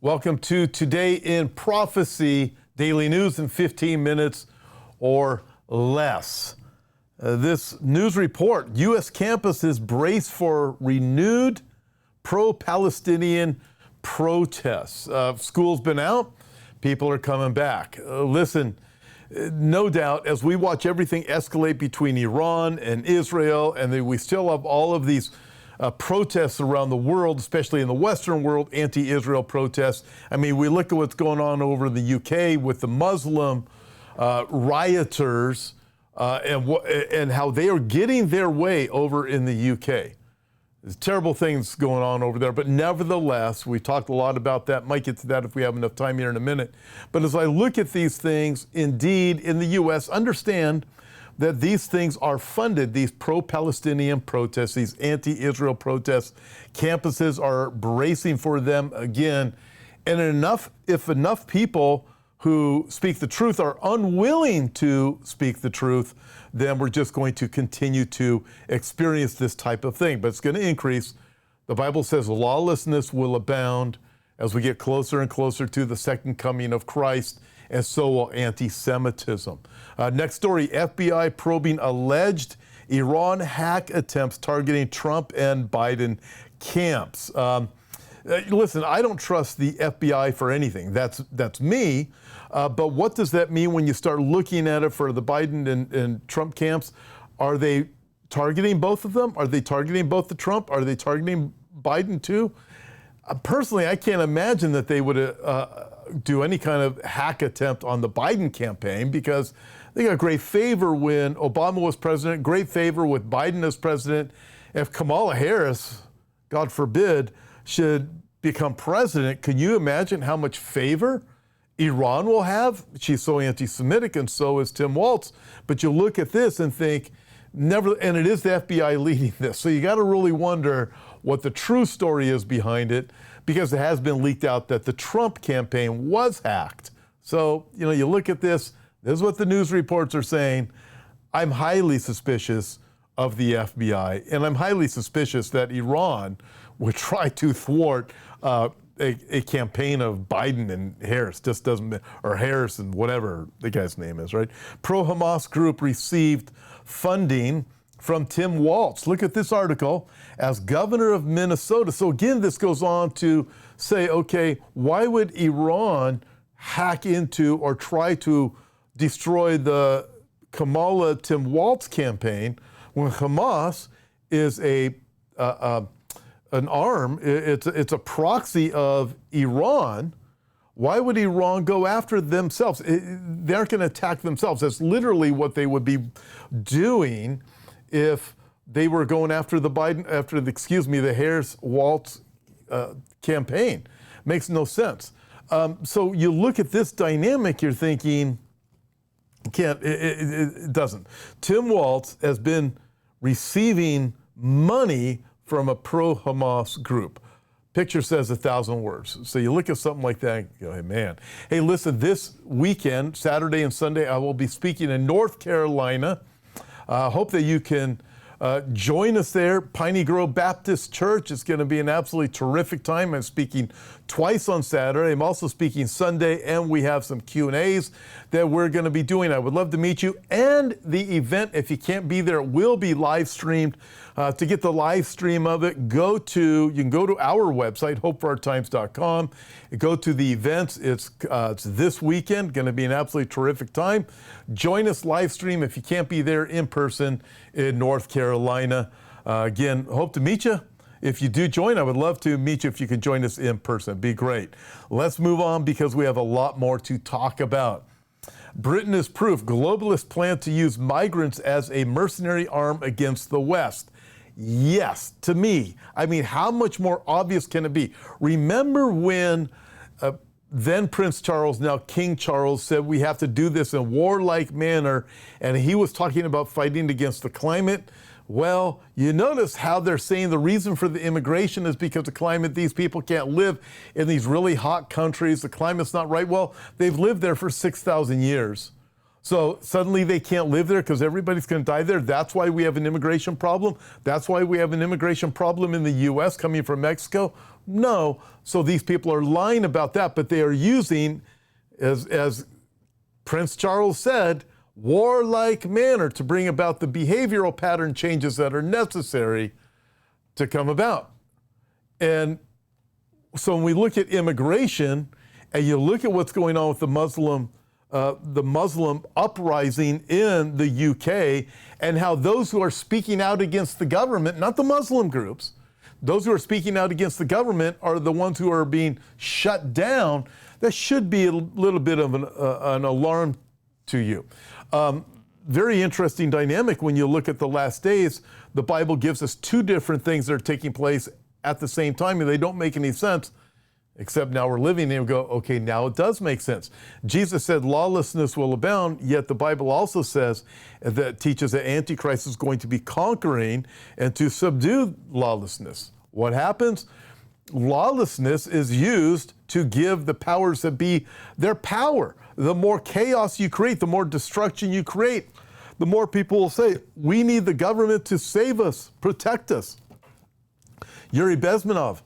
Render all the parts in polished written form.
Welcome to Today in Prophecy, daily news in 15 minutes or less. This news report, U.S. campuses brace for renewed pro-Palestinian protests. School's been out, people are coming back. Listen, no doubt, as we watch everything escalate between Iran and Israel, and we still have all of these protests around the world, especially in the Western world, anti-Israel protests. I mean, we look at what's going on over in the UK with the Muslim rioters and how they are getting their way over in the UK. There's terrible things going on over there, but nevertheless, we talked a lot about that. Might get to that if we have enough time here in a minute. But as I look at these things, indeed, in the U.S., understand that these things are funded, these pro-Palestinian protests, these anti-Israel protests. Campuses are bracing for them again. And if enough people who speak the truth are unwilling to speak the truth, then we're just going to continue to experience this type of thing. But it's going to increase. The Bible says lawlessness will abound as we get closer and closer to the second coming of Christ, and so will anti-Semitism. Next story, FBI probing alleged Iran hack attempts targeting Trump and Biden camps. Listen, I don't trust the FBI for anything. That's me. But what does that mean when you start looking at it for the Biden and Trump camps? Are they targeting both of them? Are they targeting both the Trump? Are they targeting Biden too? Personally, I can't imagine that they would do any kind of hack attempt on the Biden campaign, because they got great favor when Obama was president, great favor with Biden as president. If Kamala Harris, God forbid, should become president, can you imagine how much favor Iran will have? She's so anti-Semitic, and so is Tim Walz. But you look at this and think, never, and it is the FBI leading this. So you got to really wonder what the true story is behind it, because it has been leaked out that the Trump campaign was hacked. So, you look at this is what the news reports are saying. I'm highly suspicious of the FBI, and I'm highly suspicious that Iran would try to thwart a campaign of Biden and Harris. Just doesn't, or Harris and whatever the guy's name is, right? Pro-Hamas group received funding from Tim Walz. Look at this article. As governor of Minnesota. So again, this goes on to say, okay, why would Iran hack into or try to destroy the Kamala Tim Walz campaign when Hamas is an arm? It's a proxy of Iran. Why would Iran go after themselves? They aren't going to attack themselves. That's literally what they would be doing if they were going after the the Harris-Walz campaign. Makes no sense. So you look at this dynamic, you're thinking, it doesn't. Tim Walz has been receiving money from a pro-Hamas group. Picture says 1,000 words. So you look at something like that and go, hey, man. Hey, listen, this weekend, Saturday and Sunday, I will be speaking in North Carolina. Hope that you can join us there. Piney Grove Baptist Church. It's going to be an absolutely terrific time. I'm speaking twice on Saturday. I'm also speaking Sunday, and we have some Q&As that we're going to be doing. I would love to meet you. And the event, if you can't be there, will be live streamed. To get the live stream of it, you can go to our website, hopeforourtimes.com. Go to the events. It's this weekend, going to be an absolutely terrific time. Join us live stream if you can't be there in person in North Carolina. Again, hope to meet you. If you do join, I would love to meet you if you can join us in person. It'd be great. Let's move on because we have a lot more to talk about. Britain is proof. Globalists plan to use migrants as a mercenary arm against the West. Yes, to me. I mean, how much more obvious can it be? Remember when then Prince Charles, now King Charles, said we have to do this in a warlike manner, and he was talking about fighting against the climate? Well, you notice how they're saying the reason for the immigration is because of climate. These people can't live in these really hot countries. The climate's not right. Well, they've lived there for 6,000 years. So suddenly they can't live there because everybody's going to die there. That's why we have an immigration problem. That's why we have an immigration problem in the U.S. coming from Mexico. No. So these people are lying about that, but they are using, as Prince Charles said, warlike manner to bring about the behavioral pattern changes that are necessary to come about. And so when we look at immigration and you look at what's going on with the Muslim uprising in the UK and how those who are speaking out against the government, not the Muslim groups, those who are speaking out against the government are the ones who are being shut down, that should be a little bit of an alarm to you. Very interesting dynamic when you look at the last days. The Bible gives us two different things that are taking place at the same time, and they don't make any sense, except now we're living and we go, okay, now it does make sense. Jesus said lawlessness will abound, yet the Bible also says that teaches that Antichrist is going to be conquering and to subdue lawlessness. What happens? Lawlessness is used to give the powers that be their power. The more chaos you create, the more destruction you create, the more people will say, we need the government to save us, protect us. Yuri Bezmenov,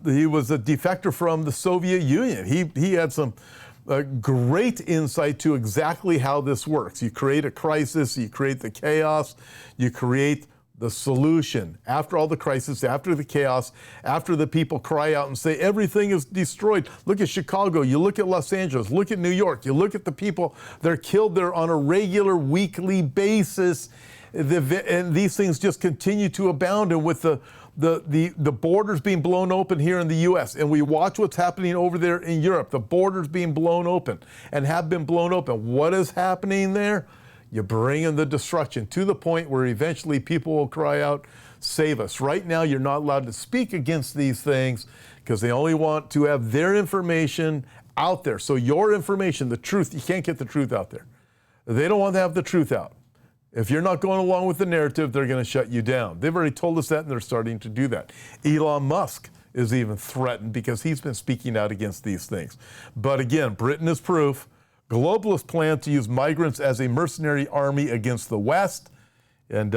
he was a defector from the Soviet Union. He had some great insight to exactly how this works. You create a crisis, you create the chaos, you create the solution. After all the crisis, after the chaos, after the people cry out and say everything is destroyed. Look at Chicago, you look at Los Angeles, look at New York, you look at the people that are killed there on a regular weekly basis. And these things just continue to abound. And with the borders being blown open here in the U.S., and we watch what's happening over there in Europe, the borders being blown open and have been blown open. What is happening there? You bring in the destruction to the point where eventually people will cry out, save us. Right now, you're not allowed to speak against these things because they only want to have their information out there. So your information, the truth, you can't get the truth out there. They don't want to have the truth out. If you're not going along with the narrative, they're going to shut you down. They've already told us that, and they're starting to do that. Elon Musk is even threatened because he's been speaking out against these things. But again, Britain is proof. Globalists plan to use migrants as a mercenary army against the West, and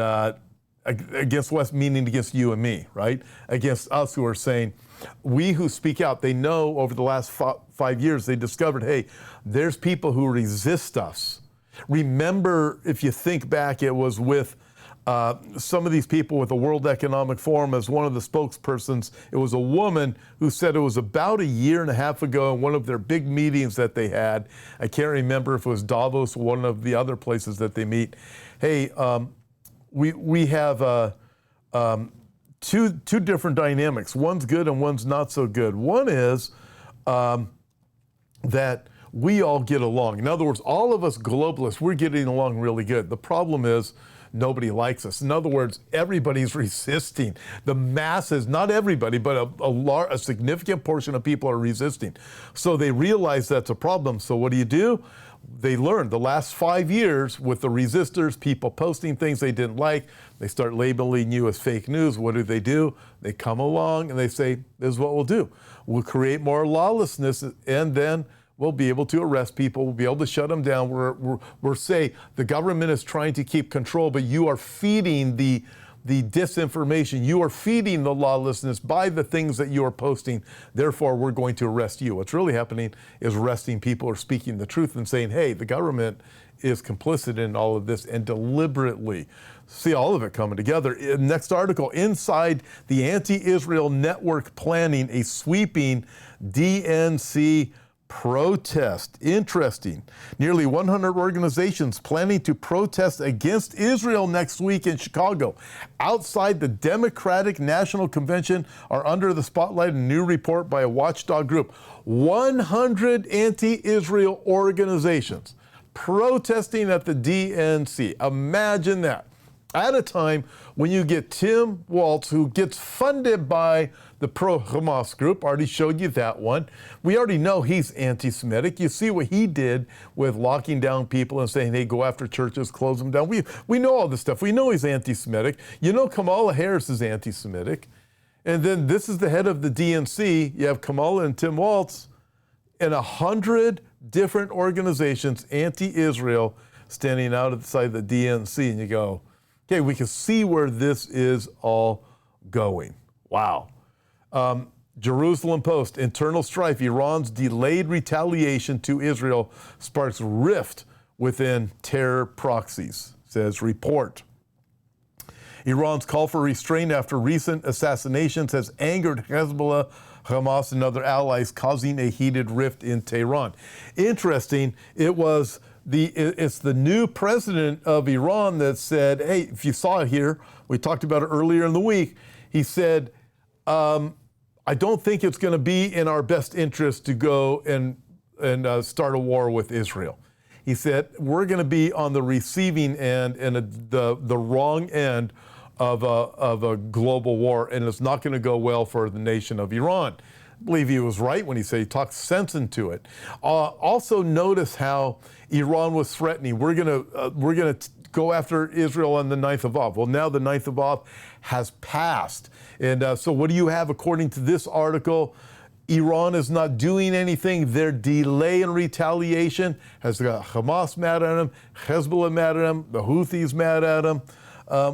against West meaning against you and me, right? Against us who are saying, we who speak out, they know over the last 5 years, they discovered, hey, there's people who resist us. Remember, if you think back, it was with some of these people with the World Economic Forum as one of the spokespersons. It was a woman who said it was about 1.5 years ago in one of their big meetings that they had. I can't remember if it was Davos or one of the other places that they meet. Hey, we have two different dynamics. One's good and one's not so good. One is that we all get along. In other words, all of us globalists, we're getting along really good. The problem is nobody likes us. In other words, everybody's resisting. The masses, not everybody, but a significant portion of people are resisting. So they realize that's a problem. So what do? They learned the last 5 years with the resistors, people posting things they didn't like. They start labeling you as fake news. What do? They come along and they say, this is what we'll do. We'll create more lawlessness, and then we'll be able to arrest people. We'll be able to shut them down. We're say the government is trying to keep control, but you are feeding the disinformation. You are feeding the lawlessness by the things that you are posting. Therefore, we're going to arrest you. What's really happening is arresting people who are speaking the truth and saying, hey, the government is complicit in all of this, and deliberately. See all of it coming together. Next article, inside the anti-Israel network planning a sweeping DNC protest. Interesting. Nearly 100 organizations planning to protest against Israel next week in Chicago. Outside the Democratic National Convention are under the spotlight. A new report by a watchdog group. 100 anti-Israel organizations protesting at the DNC. Imagine that. At a time when you get Tim Walz, who gets funded by the pro-Hamas group, already showed you that one. We already know he's anti-Semitic. You see what he did with locking down people and saying, hey, go after churches, close them down. We know all this stuff. We know he's anti-Semitic. You know Kamala Harris is anti-Semitic. And then this is the head of the DNC. You have Kamala and Tim Walz and 100 different organizations, anti-Israel, standing out outside the DNC, and you go, okay, we can see where this is all going. Wow. Jerusalem Post, internal strife. Iran's delayed retaliation to Israel sparks rift within terror proxies, says report. Iran's call for restraint after recent assassinations has angered Hezbollah, Hamas, and other allies, causing a heated rift in Tehran. Interesting, it's the new president of Iran that said, hey, if you saw it here, we talked about it earlier in the week, he said, I don't think it's going to be in our best interest to go and start a war with Israel. He said, we're going to be on the receiving end and the wrong end of a global war, and it's not going to go well for the nation of Iran. I believe he was right when he said he talked sense into it. Also notice how Iran was threatening. We're going to go after Israel on the 9th of Av. Well, now the 9th of Av has passed. And so what do you have according to this article? Iran is not doing anything. Their delay in retaliation has got Hamas mad at them, Hezbollah mad at them, the Houthis mad at them.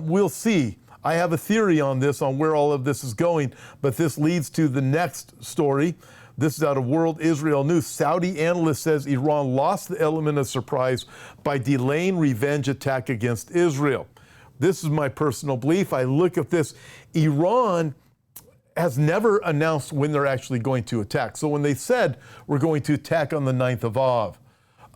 We'll see. I have a theory on this, on where all of this is going, but this leads to the next story. This is out of World Israel News. Saudi analyst says Iran lost the element of surprise by delaying revenge attack against Israel. This is my personal belief. I look at this. Iran has never announced when they're actually going to attack. So when they said we're going to attack on the 9th of Av,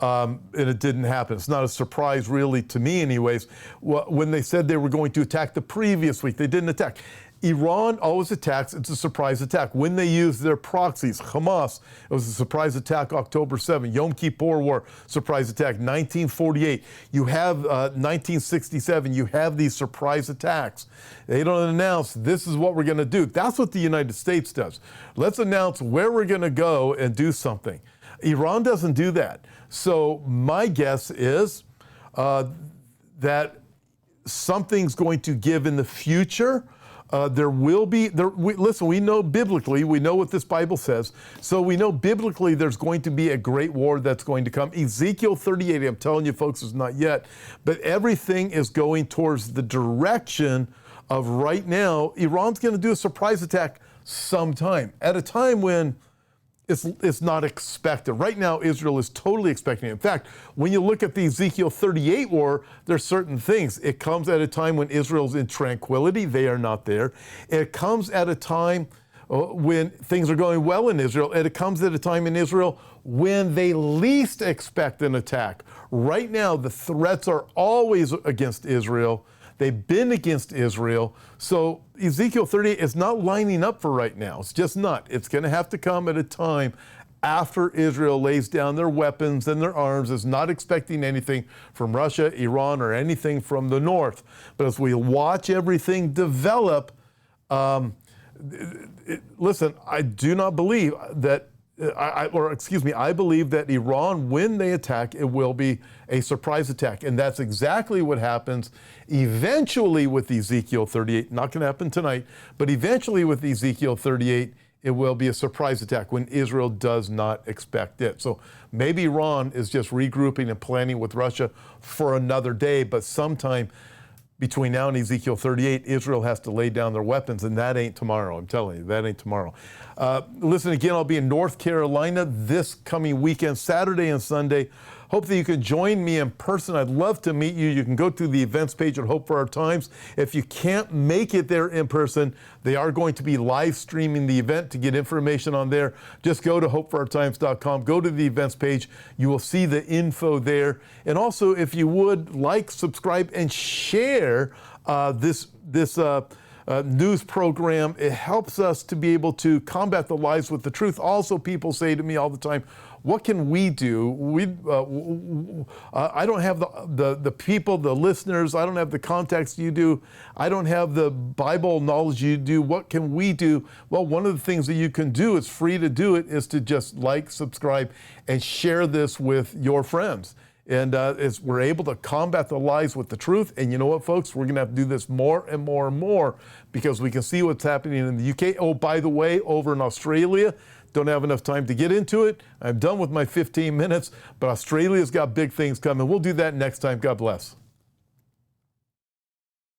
and it didn't happen. It's not a surprise really to me anyways. When they said they were going to attack the previous week, they didn't attack. Iran always attacks. It's a surprise attack. When they use their proxies, Hamas, it was a surprise attack October 7th. Yom Kippur War, surprise attack. 1948. You have 1967. You have these surprise attacks. They don't announce this is what we're going to do. That's what the United States does. Let's announce where we're going to go and do something. Iran doesn't do that. So my guess is that something's going to give in the future. There will be, listen, we know biblically, we know what this Bible says. So we know biblically there's going to be a great war that's going to come. Ezekiel 38, I'm telling you folks, is not yet. But everything is going towards the direction of right now, Iran's going to do a surprise attack sometime, at a time when it's not expected. Right now, Israel is totally expecting it. In fact, when you look at the Ezekiel 38 war, there's certain things. It comes at a time when Israel's in tranquility. They are not there. It comes at a time when things are going well in Israel. And it comes at a time in Israel when they least expect an attack. Right now, the threats are always against Israel. They've been against Israel. So Ezekiel 38 is not lining up for right now. It's just not. It's going to have to come at a time after Israel lays down their weapons and their arms, is not expecting anything from Russia, Iran, or anything from the north. But as we watch everything develop, listen, I do not believe that I believe that Iran, when they attack, it will be a surprise attack. And that's exactly what happens eventually with Ezekiel 38. Not going to happen tonight, but eventually with Ezekiel 38, it will be a surprise attack when Israel does not expect it. So maybe Iran is just regrouping and planning with Russia for another day, but sometime between now and Ezekiel 38, Israel has to lay down their weapons, and that ain't tomorrow. I'm telling you, that ain't tomorrow. Listen, again, I'll be in North Carolina this coming weekend, Saturday and Sunday. Hope that you can join me in person. I'd love to meet you. You can go to the events page at Hope for Our Times. If you can't make it there in person, they are going to be live streaming the event. To get information on there, just go to hopeforourtimes.com. Go to the events page. You will see the info there. And also, if you would like, subscribe, and share this news program. It helps us to be able to combat the lies with the truth. Also, people say to me all the time, what can we do? I don't have the people, the listeners. I don't have the contacts you do. I don't have the Bible knowledge you do. What can we do? Well, one of the things that you can do, it's free to do it, is to just like, subscribe, and share this with your friends. And we're able to combat the lies with the truth. And you know what, folks? We're going to have to do this more and more and more because we can see what's happening in the UK. Oh, by the way, over in Australia, Don't have enough time to get into it. I'm done with my 15 minutes, but Australia's got big things coming. We'll do that next time. God bless.